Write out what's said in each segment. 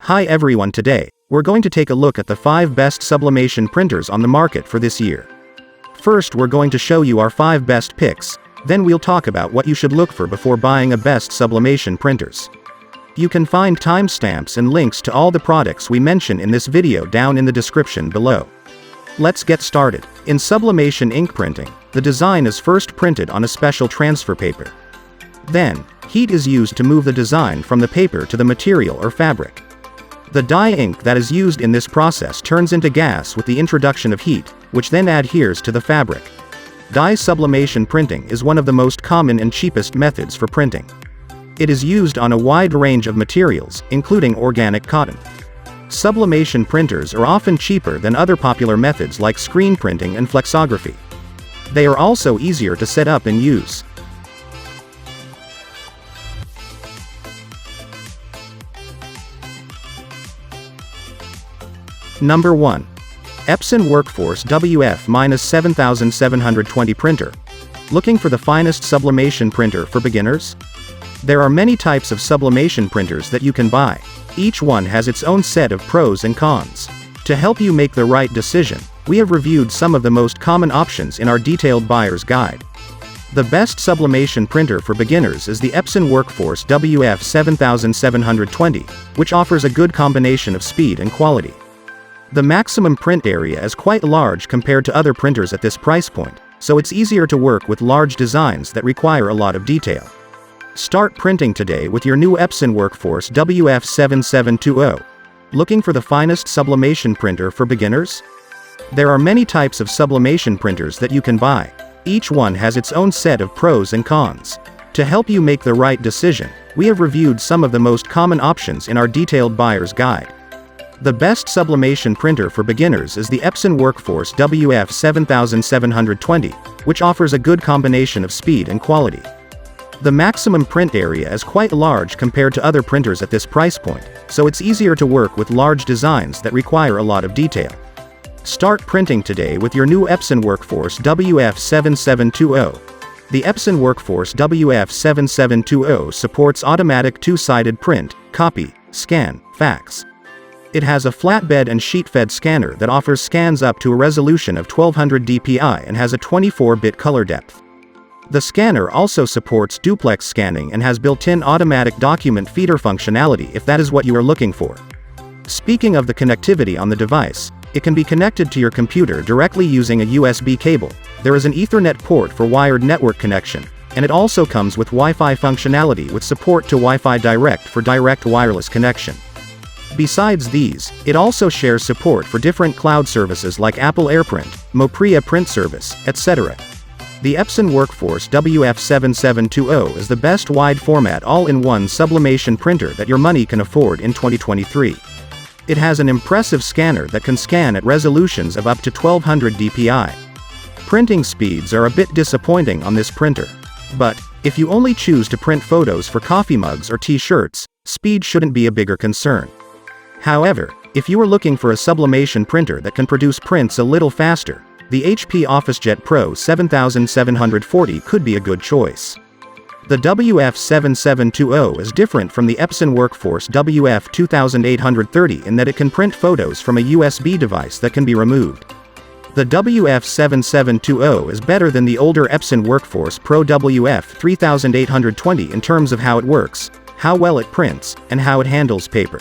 Hi everyone, today, we're going to take a look at the 5 best sublimation printers on the market for this year. First, we're going to show you our 5 best picks, then we'll talk about what you should look for before buying a best sublimation printers. You can find timestamps and links to all the products we mention in this video down in the description below. Let's get started. In sublimation ink printing, the design is first printed on a special transfer paper. Then, heat is used to move the design from the paper to the material or fabric. The dye ink that is used in this process turns into gas with the introduction of heat, which then adheres to the fabric. Dye sublimation printing is one of the most common and cheapest methods for printing. It is used on a wide range of materials, including organic cotton. Sublimation printers are often cheaper than other popular methods like screen printing and flexography. They are also easier to set up and use. Number 1. Epson Workforce WF-7720 printer. Looking for the finest sublimation printer for beginners? There are many types of sublimation printers that you can buy. Each one has its own set of pros and cons. To help you make the right decision, we have reviewed some of the most common options in our detailed buyer's guide. The best sublimation printer for beginners is the Epson Workforce WF-7720, which offers a good combination of speed and quality. The maximum print area is quite large compared to other printers at this price point, so it's easier to work with large designs that require a lot of detail. Start printing today with your new Epson Workforce WF-7720. Looking for the finest sublimation printer for beginners? There are many types of sublimation printers that you can buy. Each one has its own set of pros and cons. To help you make the right decision, we have reviewed some of the most common options in our detailed buyer's guide. The best sublimation printer for beginners is the Epson Workforce WF-7720, which offers a good combination of speed and quality. The maximum print area is quite large compared to other printers at this price point, so it's easier to work with large designs that require a lot of detail. Start printing today with your new Epson Workforce WF-7720. The Epson Workforce WF-7720 supports automatic two-sided print, copy, scan, fax. It has a flatbed and sheet-fed scanner that offers scans up to a resolution of 1200 dpi and has a 24-bit color depth. The scanner also supports duplex scanning and has built-in automatic document feeder functionality if that is what you are looking for. Speaking of the connectivity on the device, it can be connected to your computer directly using a USB cable. There is an Ethernet port for wired network connection, and it also comes with Wi-Fi functionality with support to Wi-Fi Direct for direct wireless connection. Besides these, it also shares support for different cloud services like Apple AirPrint, Mopriya Print Service, etc. The Epson Workforce WF-7720 is the best wide-format all-in-one sublimation printer that your money can afford in 2023. It has an impressive scanner that can scan at resolutions of up to 1200 dpi. Printing speeds are a bit disappointing on this printer. But, if you only choose to print photos for coffee mugs or t-shirts, speed shouldn't be a bigger concern. However, if you are looking for a sublimation printer that can produce prints a little faster, the HP OfficeJet Pro 7740 could be a good choice. The WF-7720 is different from the Epson Workforce WF-2830 in that it can print photos from a USB device that can be removed. The WF-7720 is better than the older Epson Workforce Pro WF-3820 in terms of how it works, how well it prints, and how it handles paper.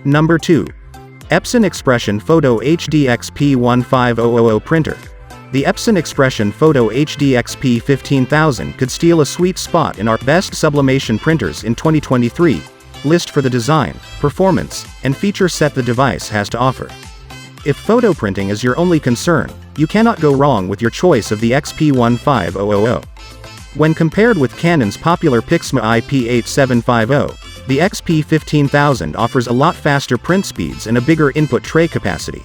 Number 2. Epson Expression Photo HD XP15000 printer. The Epson Expression Photo HD XP15000 could steal a sweet spot in our best sublimation printers in 2023 list for the design, performance, and feature set the device has to offer. If photo printing is your only concern, you cannot go wrong with your choice of the XP15000. When compared with Canon's popular Pixma IP8750, the XP15000 offers a lot faster print speeds and a bigger input tray capacity.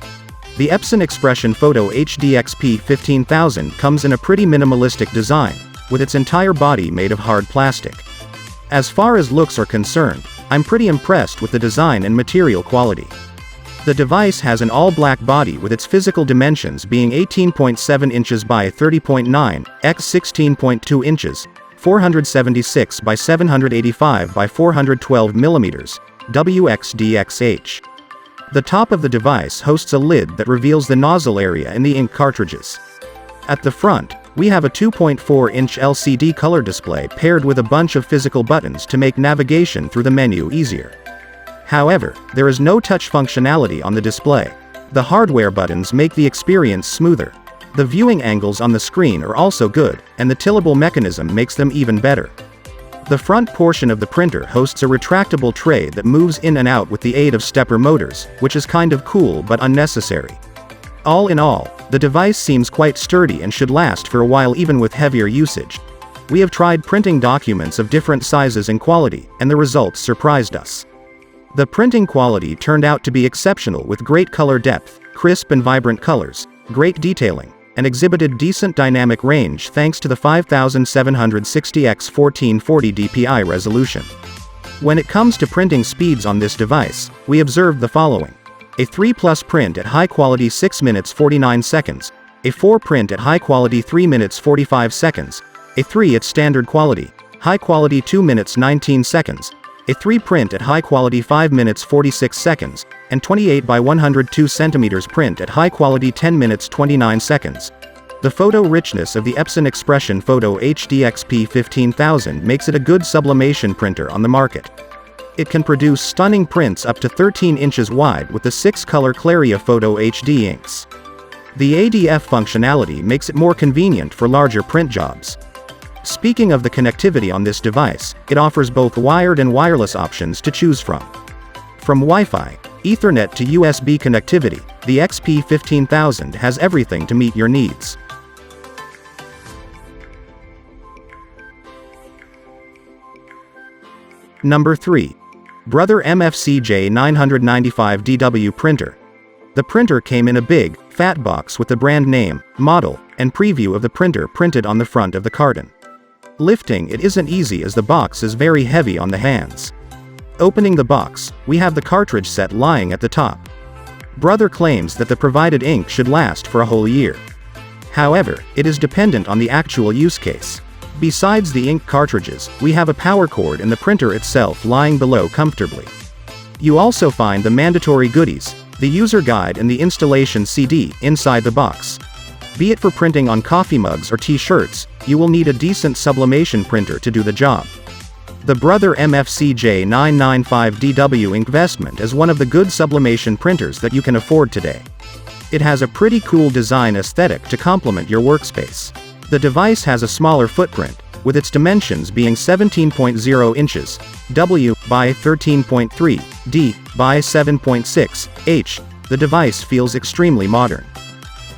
The Epson Expression Photo HD XP15000 comes in a pretty minimalistic design, with its entire body made of hard plastic. As far as looks are concerned, I'm pretty impressed with the design and material quality. The device has an all-black body with its physical dimensions being 18.7 inches by 30.9 x 16.2 inches, 476 by 785 by 412 millimeters, WXDXH. The top of the device hosts a lid that reveals the nozzle area in the ink cartridges. At the front, we have a 2.4-inch LCD color display paired with a bunch of physical buttons to make navigation through the menu easier. However, there is no touch functionality on the display. The hardware buttons make the experience smoother. The viewing angles on the screen are also good, and the tillable mechanism makes them even better. The front portion of the printer hosts a retractable tray that moves in and out with the aid of stepper motors, which is kind of cool but unnecessary. All in all, the device seems quite sturdy and should last for a while even with heavier usage. We have tried printing documents of different sizes and quality, and the results surprised us. The printing quality turned out to be exceptional with great color depth, crisp and vibrant colors, great detailing, and exhibited decent dynamic range thanks to the 5760x1440 dpi resolution. When it comes to printing speeds on this device, we observed the following. A 3+ print at high quality 6 minutes 49 seconds, a 4 print at high quality 3 minutes 45 seconds, a 3 at standard quality, high quality 2 minutes 19 seconds, a 3 print at high quality 5 minutes 46 seconds, and 28 by 102 centimeters print at high quality 10 minutes 29 seconds. The photo richness of the Epson Expression Photo HD XP15000 makes it a good sublimation printer on the market. It can produce stunning prints up to 13 inches wide with the 6-color Claria Photo HD inks. The ADF functionality makes it more convenient for larger print jobs. Speaking of the connectivity on this device, it offers both wired and wireless options to choose from. From Wi-Fi, Ethernet to USB connectivity, the XP15000 has everything to meet your needs. Number 3. Brother MFCJ 995DW Printer. The printer came in a big, fat box with the brand name, model, and preview of the printer printed on the front of the carton. Lifting it isn't easy as the box is very heavy on the hands. Opening the box, we have the cartridge set lying at the top. Brother claims that the provided ink should last for a whole year. However, it is dependent on the actual use case. Besides the ink cartridges, we have a power cord in the printer itself lying below comfortably. You also find the mandatory goodies, the user guide and the installation CD, inside the box. Be it for printing on coffee mugs or t-shirts, you will need a decent sublimation printer to do the job. The Brother MFCJ 995DW investment is one of the good sublimation printers that you can afford today. It has a pretty cool design aesthetic to complement your workspace. The device has a smaller footprint, with its dimensions being 17.0 inches, W by 13.3, D by 7.6, H. The device feels extremely modern.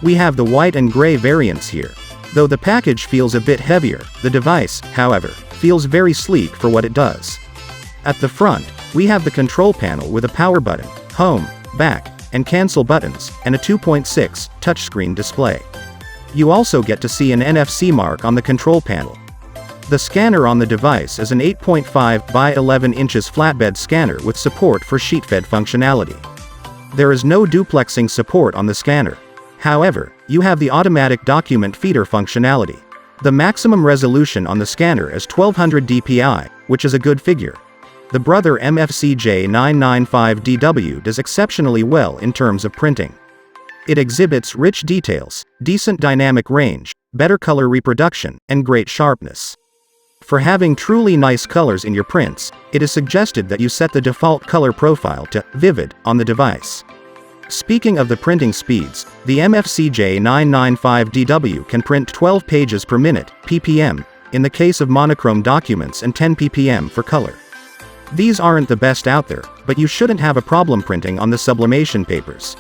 We have the white and gray variants here. Though the package feels a bit heavier, the device, however, feels very sleek for what it does. At the front, we have the control panel with a power button, home, back, and cancel buttons, and a 2.6 touchscreen display. You also get to see an NFC mark on the control panel. The scanner on the device is an 8.5 by 11 inches flatbed scanner with support for sheet-fed functionality. There is no duplexing support on the scanner. However, you have the automatic document feeder functionality. The maximum resolution on the scanner is 1200 dpi, which is a good figure. The Brother MFCJ 995DW does exceptionally well in terms of printing. It exhibits rich details, decent dynamic range, better color reproduction, and great sharpness. For having truly nice colors in your prints, it is suggested that you set the default color profile to Vivid on the device. Speaking of the printing speeds, the MFCJ 995DW can print 12 pages per minute, ppm, in the case of monochrome documents and 10 ppm for color. These aren't the best out there, but you shouldn't have a problem printing on the sublimation papers.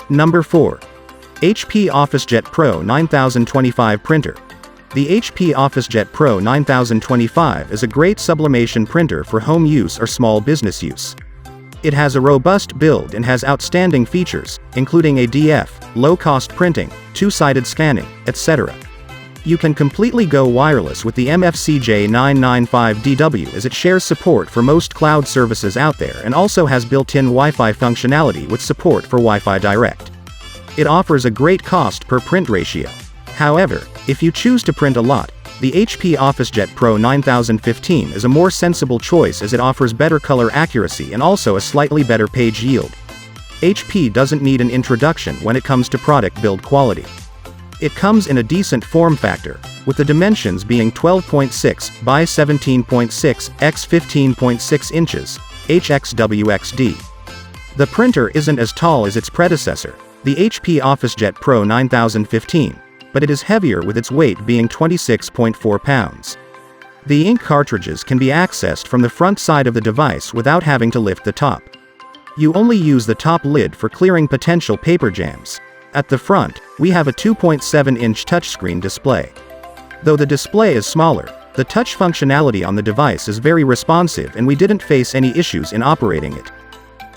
Number 4. HP OfficeJet Pro 9025 Printer. The HP OfficeJet Pro 9025 is a great sublimation printer for home use or small business use. It has a robust build and has outstanding features, including ADF, low-cost printing, two-sided scanning, etc. You can completely go wireless with the MFCJ995DW as it shares support for most cloud services out there and also has built-in Wi-Fi functionality with support for Wi-Fi Direct. It offers a great cost per print ratio. However, if you choose to print a lot, the HP OfficeJet Pro 9015 is a more sensible choice as it offers better color accuracy and also a slightly better page yield. HP doesn't need an introduction when it comes to product build quality. It comes in a decent form factor, with the dimensions being 12.6 by 17.6 x 15.6 inches, HXWXD. The printer isn't as tall as its predecessor, the HP OfficeJet Pro 9015, but it is heavier with its weight being 26.4 pounds. The ink cartridges can be accessed from the front side of the device without having to lift the top. You only use the top lid for clearing potential paper jams. At the front, we have a 2.7-inch touchscreen display. Though the display is smaller, the touch functionality on the device is very responsive and we didn't face any issues in operating it.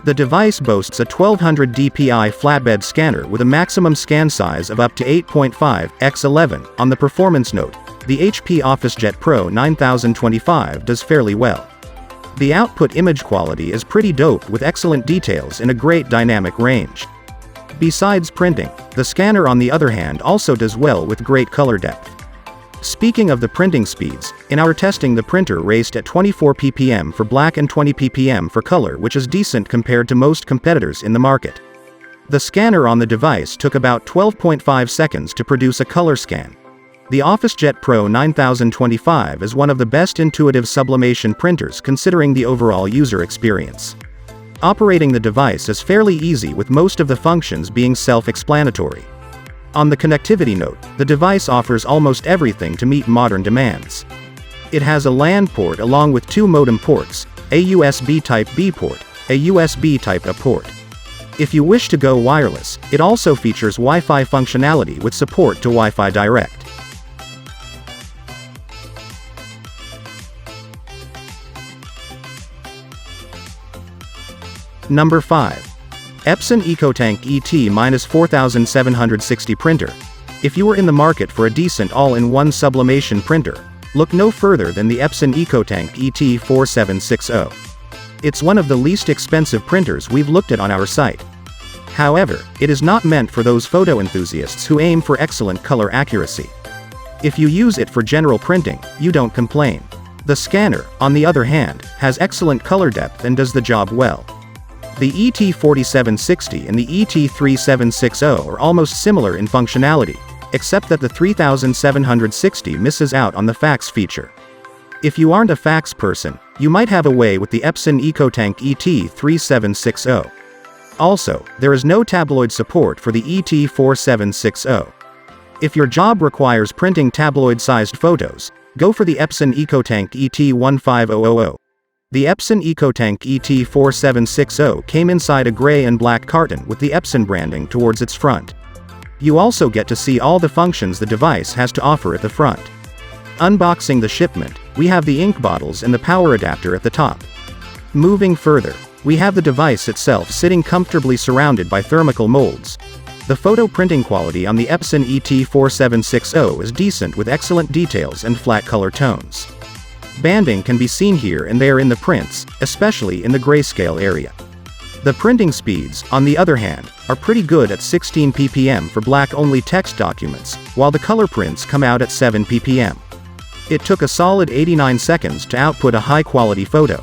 The device boasts a 1200 dpi flatbed scanner with a maximum scan size of up to 8.5 x 11. On the performance note, the HP OfficeJet Pro 9025 does fairly well. The output image quality is pretty dope with excellent details and a great dynamic range. Besides printing, the scanner on the other hand also does well with great color depth. Speaking of the printing speeds, in our testing the printer raced at 24 ppm for black and 20 ppm for color, which is decent compared to most competitors in the market. The scanner on the device took about 12.5 seconds to produce a color scan. The OfficeJet Pro 9025 is one of the best intuitive sublimation printers considering the overall user experience. Operating the device is fairly easy with most of the functions being self-explanatory. On the connectivity note, the device offers almost everything to meet modern demands. It has a LAN port along with 2 modem ports, a USB Type-B port, a USB Type-A port. If you wish to go wireless, it also features Wi-Fi functionality with support to Wi-Fi Direct. Number 5. Epson EcoTank ET-4760 Printer. If you are in the market for a decent all-in-one sublimation printer, look no further than the Epson EcoTank ET-4760. It's one of the least expensive printers we've looked at on our site. However, it is not meant for those photo enthusiasts who aim for excellent color accuracy. If you use it for general printing, you don't complain. The scanner, on the other hand, has excellent color depth and does the job well. The ET-4760 and the ET-3760 are almost similar in functionality, except that the 3760 misses out on the fax feature. If you aren't a fax person, you might have a way with the Epson EcoTank ET-3760. Also, there is no tabloid support for the ET-4760. If your job requires printing tabloid-sized photos, go for the Epson EcoTank ET-15000. The Epson EcoTank ET-4760 came inside a gray and black carton with the Epson branding towards its front. You also get to see all the functions the device has to offer at the front. Unboxing the shipment, we have the ink bottles and the power adapter at the top. Moving further, we have the device itself sitting comfortably surrounded by thermal molds. The photo printing quality on the Epson ET-4760 is decent with excellent details and flat color tones. Banding can be seen here and there in the prints, especially in the grayscale area. The printing speeds, on the other hand, are pretty good at 16 ppm for black-only text documents, while the color prints come out at 7 ppm. It took a solid 89 seconds to output a high-quality photo.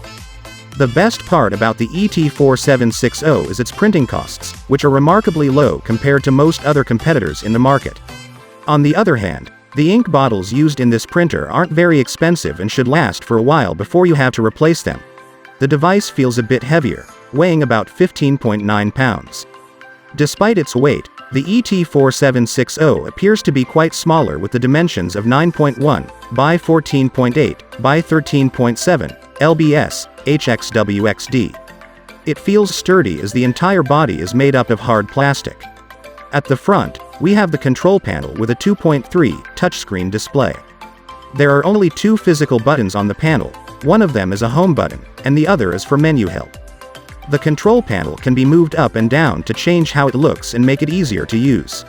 The best part about the ET-4760 is its printing costs, which are remarkably low compared to most other competitors in the market. On the other hand, the ink bottles used in this printer aren't very expensive and should last for a while before you have to replace them. The device feels a bit heavier, weighing about 15.9 pounds. Despite its weight, the ET-4760 appears to be quite smaller with the dimensions of 9.1 by 14.8 by 13.7 lbs, HXWXD. It feels sturdy as the entire body is made up of hard plastic. At the front, we have the control panel with a 2.3 touchscreen display. There are only 2 physical buttons on the panel, one of them is a home button, and the other is for menu help. The control panel can be moved up and down to change how it looks and make it easier to use.